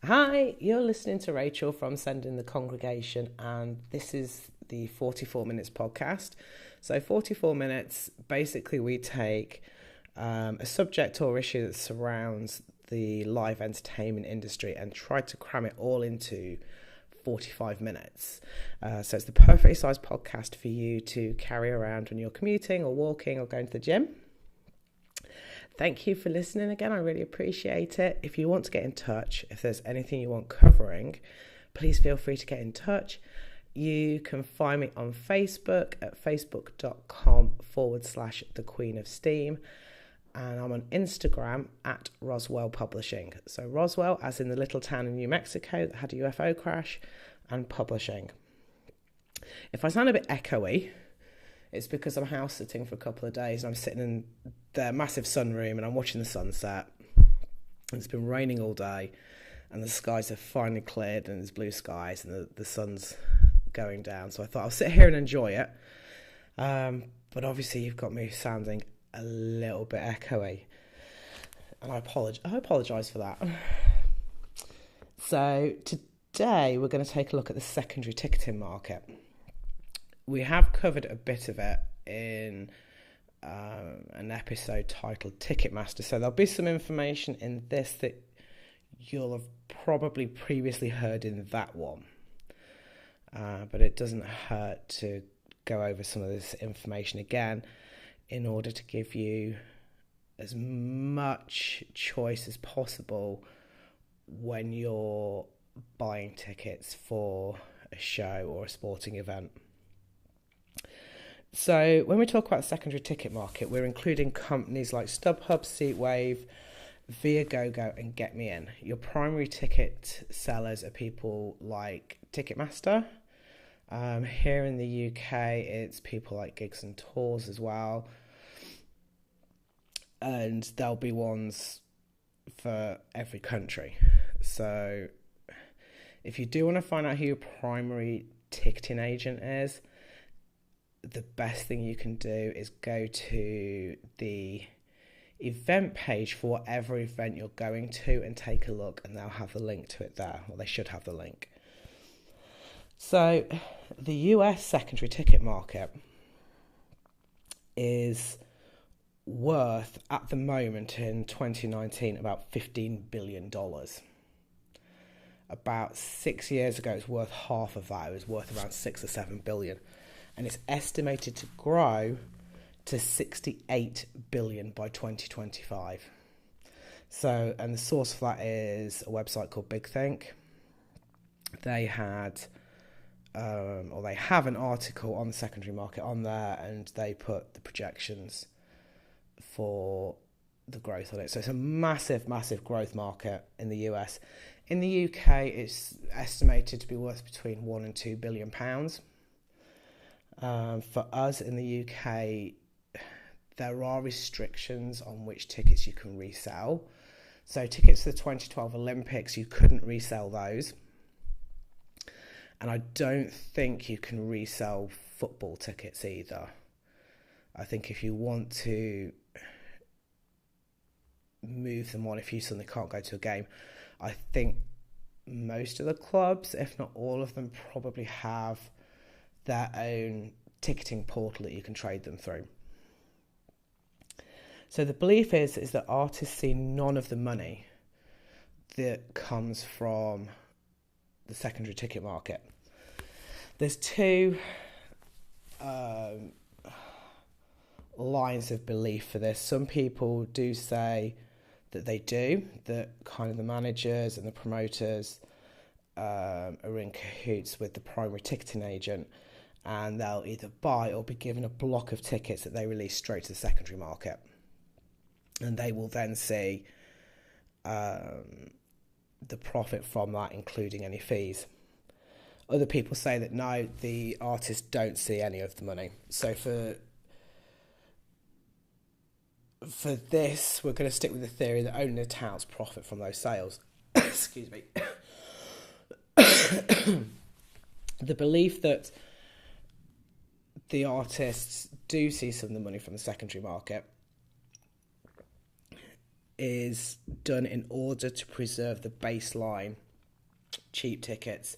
Hi, you're listening to Rachel from Sending the Congregation, and this is the 44 Minutes podcast. So 44 minutes, basically we take a subject or issue that surrounds the live entertainment industry and try to cram it all into 45 minutes. So it's the perfectly sized podcast for you to carry around when you're commuting or walking or going to the gym. Thank you for listening again. I really appreciate it. If you want to get in touch, if there's anything you want covering, please feel free to get in touch. You can find me on Facebook at facebook.com/The Queen of Steam. And I'm on Instagram at Roswell Publishing. So Roswell, as in the little town in New Mexico that had a UFO crash, and publishing. If I sound a bit echoey, it's because I'm house sitting for a couple of days and I'm sitting in the massive sunroom and I'm watching the sunset. It's been raining all day and the skies have finally cleared and there's blue skies and the sun's going down. So I thought I'll sit here and enjoy it. But obviously you've got me sounding a little bit echoey. And I apologise for that. So today we're going to take a look at the secondary ticketing market. We have covered a bit of it in an episode titled Ticketmaster. So there'll be some information in this that you'll have probably previously heard in that one. But it doesn't hurt to go over some of this information again in order to give you as much choice as possible when you're buying tickets for a show or a sporting event. So when we talk about the secondary ticket market, we're including companies like StubHub, Seatwave, Viagogo and Get Me In. Your primary ticket sellers are people like Ticketmaster. Here in the UK, it's people like Gigs and Tours as well. And there'll be ones for every country. So if you do want to find out who your primary ticketing agent is, the best thing you can do is go to the event page for whatever event you're going to and take a look, and they'll have the link to it there, or they should have the link. So the US secondary ticket market is worth at the moment in 2019 about $15 billion. About 6 years ago, it's worth half of that. It was worth around 6 or 7 billion. And it's estimated to grow to 68 billion by 2025. So, and the source for that is a website called Big Think. They had, or they have an article on the secondary market on there, and they put the projections for the growth on it. So it's a massive, massive growth market in the US. In the UK, it's estimated to be worth between £1 and £2 billion. For us in the UK, there are restrictions on which tickets you can resell. So tickets to the 2012 Olympics, you couldn't resell those. And I don't think you can resell football tickets either. I think if you want to move them on, if you suddenly can't go to a game, I think most of the clubs, if not all of them, probably have their own ticketing portal that you can trade them through. So the belief is that artists see none of the money that comes from the secondary ticket market. There's two lines of belief for this. Some people do say that they do, that kind of the managers and the promoters are in cahoots with the primary ticketing agent, and they'll either buy or be given a block of tickets that they release straight to the secondary market. And they will then see the profit from that, including any fees. Other people say that no, the artists don't see any of the money. So for this, we're going to stick with the theory that only the touts profit from those sales. Excuse me. The belief that the artists do see some of the money from the secondary market is done in order to preserve the baseline cheap tickets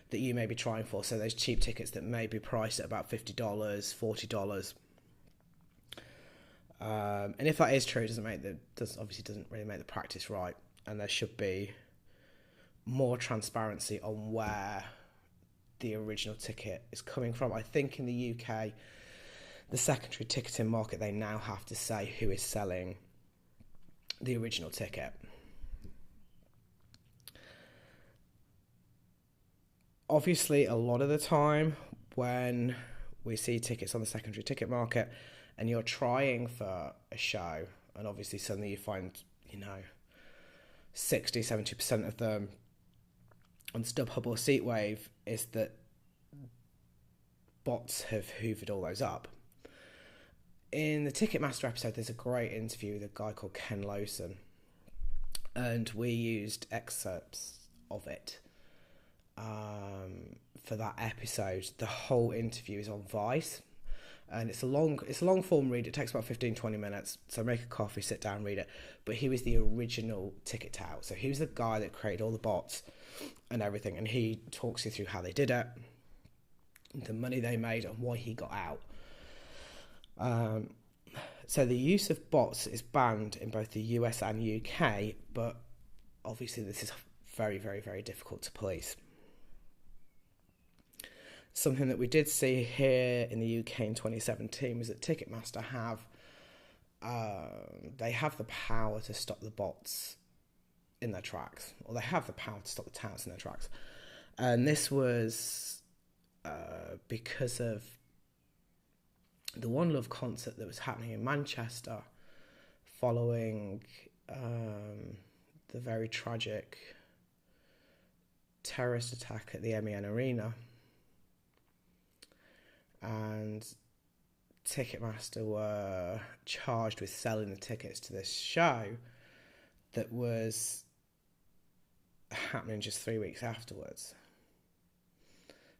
that you may be trying for. So those cheap tickets that may be priced at about $50, $40. And if that is true, it obviously doesn't really make the practice right. And there should be more transparency on where the original ticket is coming from. I think in the UK, the secondary ticketing market, they now have to say who is selling the original ticket. Obviously, a lot of the time when we see tickets on the secondary ticket market and you're trying for a show, and obviously suddenly you find, 60, 70% of them on StubHub or Seatwave, is that bots have hoovered all those up. In the Ticketmaster episode, there's a great interview with a guy called Ken Lowson, and we used excerpts of it for that episode. The whole interview is on Vice, and it's a long form read. It takes about 15-20 minutes, so make a coffee, sit down, read it. But he was the original ticket tout, so he was the guy that created all the bots and everything, and he talks you through how they did it, the money they made, and why he got out. So the use of bots is banned in both the US and UK, but obviously this is very, very, very difficult to police. Something that we did see here in the UK in 2017 was that Ticketmaster have the power to stop the bots in their tracks, or they have the power to stop the touts in their tracks. And this was because of the One Love concert that was happening in Manchester following the very tragic terrorist attack at the MEN Arena. And Ticketmaster were charged with selling the tickets to this show that was happening just 3 weeks afterwards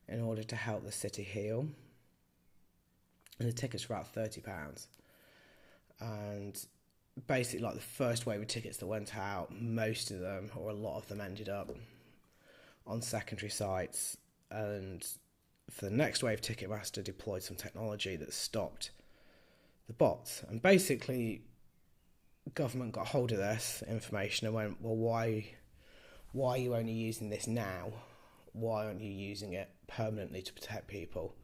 in order to help the city heal. And the tickets were about £30. And basically, like, the first wave of tickets that went out, most of them, or a lot of them, ended up on secondary sites. And for the next wave, Ticketmaster deployed some technology that stopped the bots. And basically, government got hold of this information and went, well, why are you only using this now? Why aren't you using it permanently to protect people?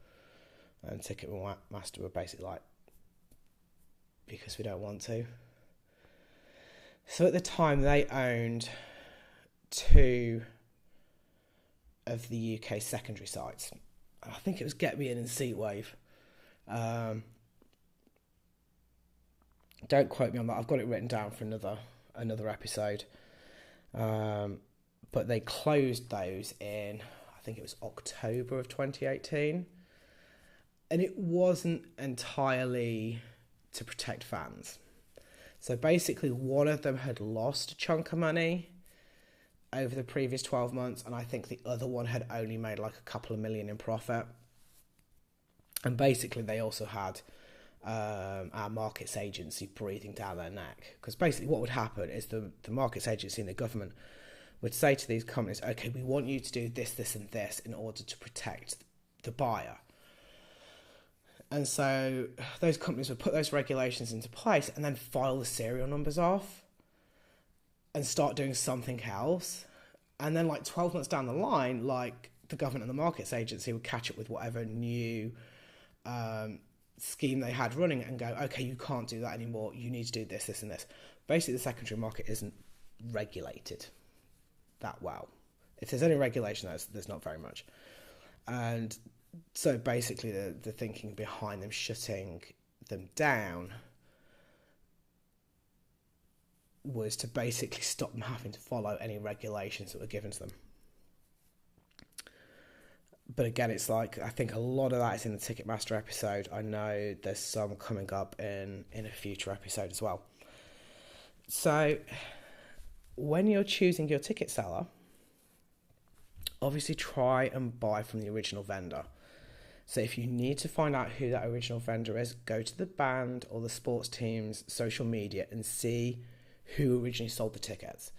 And Ticketmaster were basically like, because we don't want to. So at the time, they owned 2 of the UK secondary sites. I think it was Get Me In and Seatwave. Don't quote me on that. I've got it written down for another episode. But they closed those in, I think it was October of 2018. And it wasn't entirely to protect fans. So basically, one of them had lost a chunk of money over the previous 12 months, and I think the other one had only made like a couple of million in profit. And basically, they also had our markets agency breathing down their neck. Because basically what would happen is the markets agency and the government would say to these companies, okay, we want you to do this, this, and this in order to protect the buyer. And so those companies would put those regulations into place and then file the serial numbers off and start doing something else. And then like 12 months down the line, like the government and the markets agency would catch up with whatever new scheme they had running and go, okay, you can't do that anymore. You need to do this, this, and this. Basically, the secondary market isn't regulated that well. If there's any regulation, there's not very much. And so basically the thinking behind them shutting them down was to basically stop them having to follow any regulations that were given to them. But again, it's like, I think a lot of that is in the Ticketmaster episode. I know there's some coming up in a future episode as well. So when you're choosing your ticket seller, obviously try and buy from the original vendor. So if you need to find out who that original vendor is, go to the band or the sports team's social media and see who originally sold the tickets.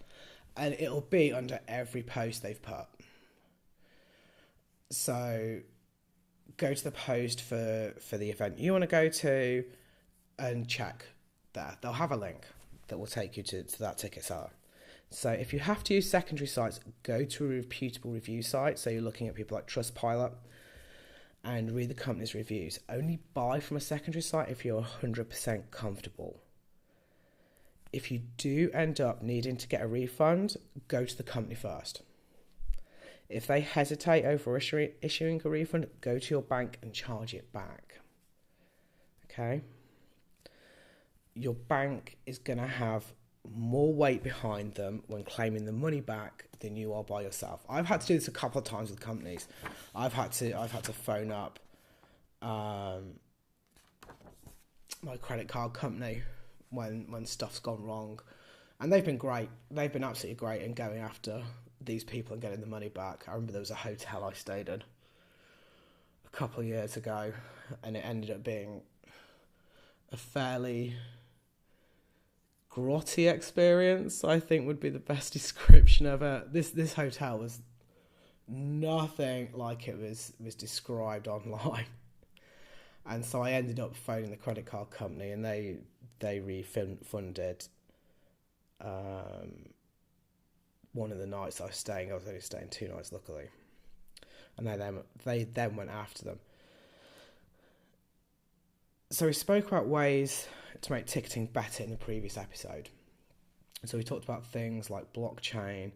And it'll be under every post they've put. So go to the post for the event you want to go to and check there. They'll have a link that will take you to that ticket seller. So if you have to use secondary sites, go to a reputable review site. So you're looking at people like Trustpilot and read the company's reviews. Only buy from a secondary site if you're 100% comfortable. If you do end up needing to get a refund, go to the company first. If they hesitate over issuing a refund, go to your bank and charge it back. Okay? Your bank is going to have more weight behind them when claiming the money back than you are by yourself. I've had to do this a couple of times with companies. I've had to phone up my credit card company when stuff's gone wrong, and they've been great. They've been absolutely great in going after these people and getting the money back. I remember there was a hotel I stayed in a couple of years ago, and it ended up being a fairly grotty experience, I think would be the best description of it. This hotel was nothing like it was described online. And so I ended up phoning the credit card company, and they refunded one of the nights I was staying. I was only staying 2 nights, luckily. And they then went after them. So we spoke about ways to make ticketing better in the previous episode. So we talked about things like blockchain,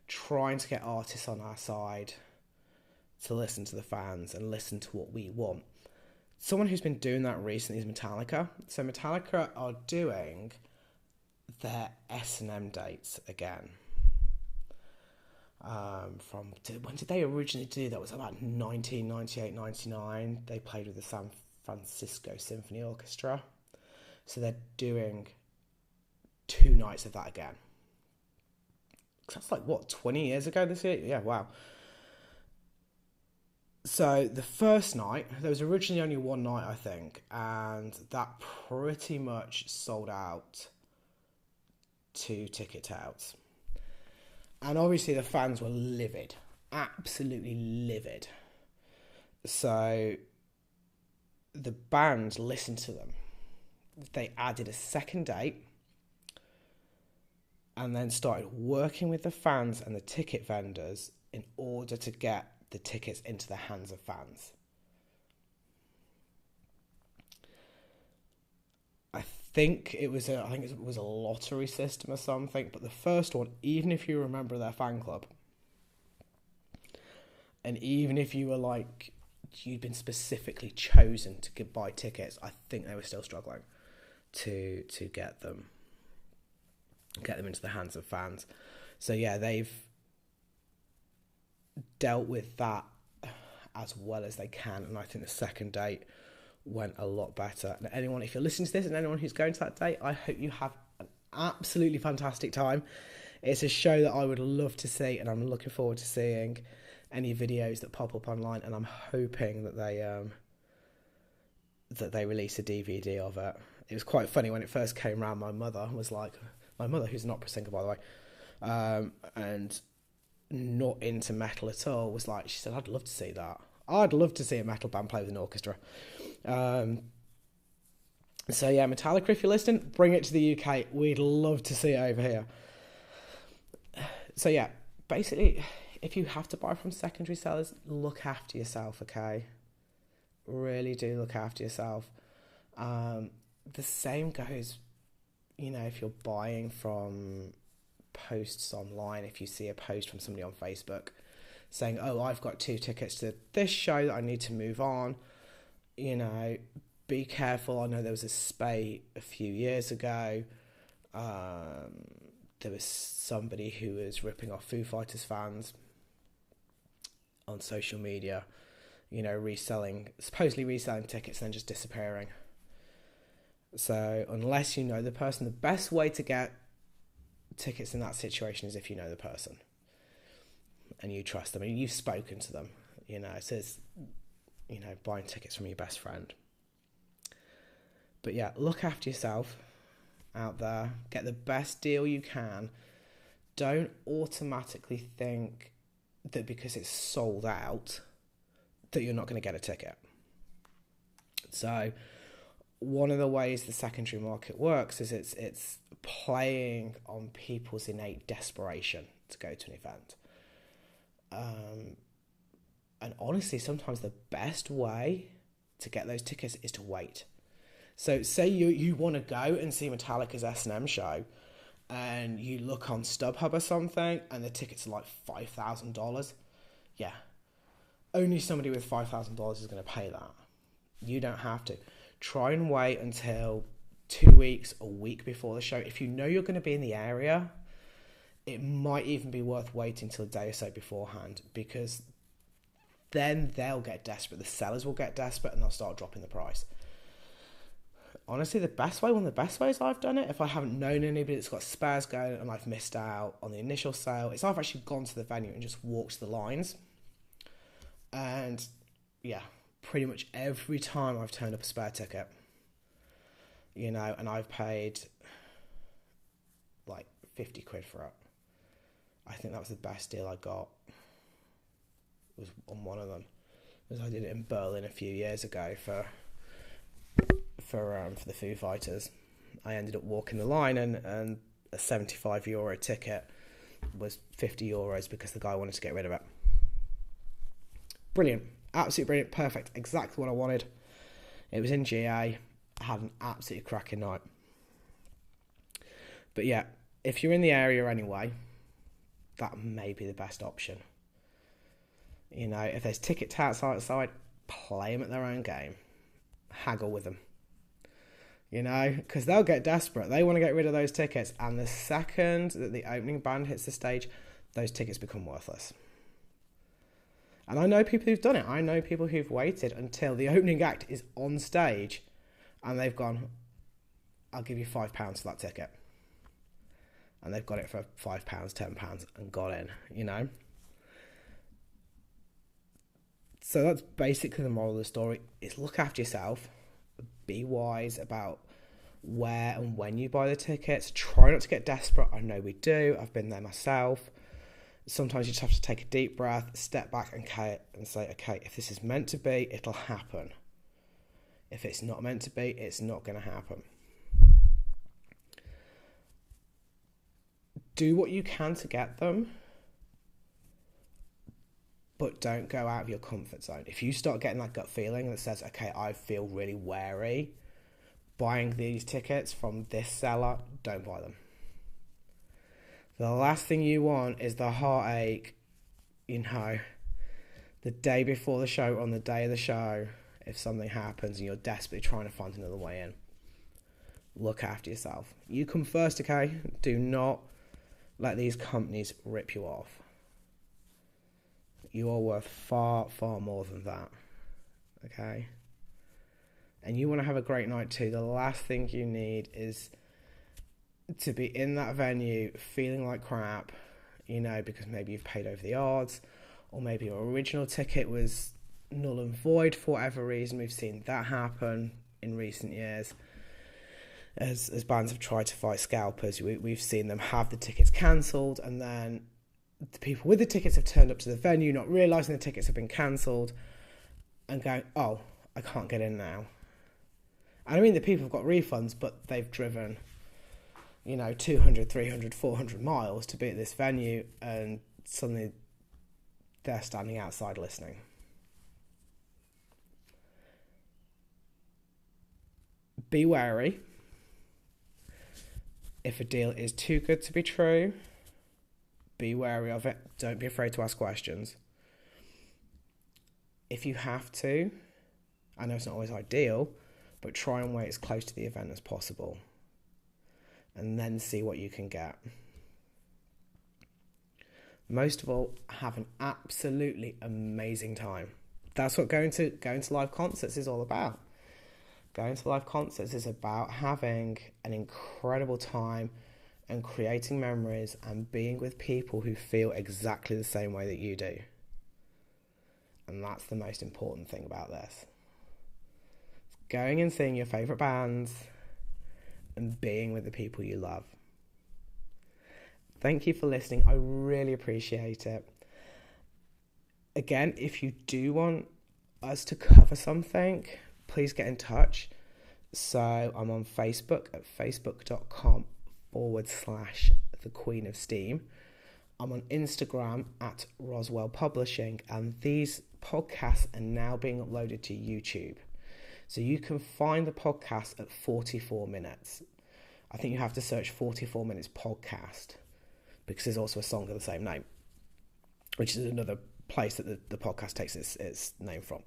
trying to get artists on our side to listen to the fans and listen to what we want. Someone who's been doing that recently is Metallica. So Metallica are doing their S&M dates again. When did they originally do that? It was about 1998, 99. They played with the San Francisco Symphony Orchestra. So they're doing 2 nights of that again. That's like, 20 years ago this year? Yeah, wow. So the first night, there was originally only 1 night, I think, and that pretty much sold out 2 ticket outs. And obviously the fans were livid, absolutely livid. So the band listened to them. They added a second date and then started working with the fans and the ticket vendors in order to get the tickets into the hands of fans. I think it was a lottery system or something, but the first one, even if you remember their fan club, and even if you were like, you'd been specifically chosen to buy tickets, I think they were still struggling to get them into the hands of fans. So yeah, they've dealt with that as well as they can, and I think the second date went a lot better. And anyone, if you're listening to this, and anyone who's going to that date, I hope you have an absolutely fantastic time. It's a show that I would love to see, and I'm looking forward to seeing any videos that pop up online, and I'm hoping that they release a DVD of it. It was quite funny when it first came around. My mother, who's an opera singer, by the way, and not into metal at all, was like, she said, I'd love to see that. I'd love to see a metal band play with an orchestra. So yeah, Metallica, if you're listening, bring it to the UK. We'd love to see it over here. So yeah, basically, if you have to buy from secondary sellers, look after yourself, okay? Really do look after yourself. The same goes, if you're buying from posts online, if you see a post from somebody on Facebook saying, oh, I've got 2 tickets to this show that I need to move on, be careful. I know there was a spate a few years ago. There was somebody who was ripping off Foo Fighters fans on social media, supposedly reselling tickets and then just disappearing. So unless you know the person, the best way to get tickets in that situation is if you know the person and you trust them and you've spoken to them. So it's, buying tickets from your best friend. But yeah, look after yourself out there. Get the best deal you can. Don't automatically think that because it's sold out that you're not going to get a ticket. So one of the ways the secondary market works is it's playing on people's innate desperation to go to an event. And honestly, sometimes the best way to get those tickets is to wait. So say you want to go and see Metallica's S&M show, and you look on StubHub or something, and the tickets are like $5,000. Yeah, only somebody with $5,000 is going to pay that. You don't have to. Try and wait until 2 weeks, a week before the show. If you know you're going to be in the area, it might even be worth waiting till a day or so beforehand, because then they'll get desperate. The sellers will get desperate and they'll start dropping the price. Honestly, one of the best ways I've done it, if I haven't known anybody that's got spares going and I've missed out on the initial sale, is I've actually gone to the venue and just walked the lines. And yeah, pretty much every time I've turned up a spare ticket, and I've paid like 50 quid for it. I think that was the best deal I got, was on one of them, because I did it in Berlin a few years ago for the Foo Fighters. I ended up walking the line, and a €75 ticket was €50 because the guy wanted to get rid of it. Brilliant, absolutely brilliant, perfect, exactly what I wanted. It was in GA. I had an absolutely cracking night. But yeah, if you're in the area anyway, that may be the best option. If there's ticket touts outside, play them at their own game. Haggle with them. Because they'll get desperate. They want to get rid of those tickets. And the second that the opening band hits the stage, those tickets become worthless. And I know people who've done it. I know people who've waited until the opening act is on stage and they've gone, I'll give you £5 for that ticket. And they've got it for £5, £10 and got in, So that's basically the moral of the story, is look after yourself. Be wise about where and when you buy the tickets. Try not to get desperate. I know we do. I've been there myself. Sometimes you just have to take a deep breath, step back and say, okay, if this is meant to be, it'll happen. If it's not meant to be, it's not going to happen. Do what you can to get them, but don't go out of your comfort zone. If you start getting that gut feeling that says, okay, I feel really wary buying these tickets from this seller, don't buy them. The last thing you want is the heartache, the day before the show, on the day of the show, if something happens and you're desperately trying to find another way in. Look after yourself. You come first, okay? Do not let these companies rip you off. You are worth far, far more than that, okay? And you want to have a great night too. The last thing you need is to be in that venue feeling like crap, because maybe you've paid over the odds, or maybe your original ticket was null and void for whatever reason. We've seen that happen in recent years. As bands have tried to fight scalpers, we've seen them have the tickets cancelled, and then the people with the tickets have turned up to the venue not realising the tickets have been cancelled and going, oh, I can't get in now. And I mean, the people have got refunds, but they've driven 200, 300, 400 miles to be at this venue, and suddenly they're standing outside listening. Be wary. If a deal is too good to be true, be wary of it. Don't be afraid to ask questions. If you have to, I know it's not always ideal, but try and wait as close to the event as possible, and then see what you can get. Most of all, have an absolutely amazing time. That's what going to live concerts is all about. Going to live concerts is about having an incredible time and creating memories and being with people who feel exactly the same way that you do. And that's the most important thing about this. Going and seeing your favourite bands and being with the people you love. Thank you for listening. I really appreciate it. Again, if you do want us to cover something, please get in touch. So I'm on Facebook at facebook.com/the Queen of Steam. I'm on Instagram at Roswell Publishing, and these podcasts are now being uploaded to YouTube. So you can find the podcast at 44 minutes. I think you have to search 44 minutes podcast, because there's also a song of the same name, which is another place that the podcast takes its name from.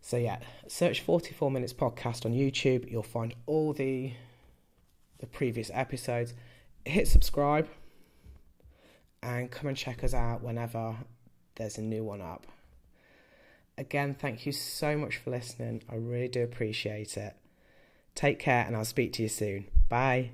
So yeah, search 44 minutes podcast on YouTube. You'll find all the previous episodes. Hit subscribe and come and check us out whenever there's a new one up. Again, thank you so much for listening. I really do appreciate it. Take care, and I'll speak to you soon. Bye.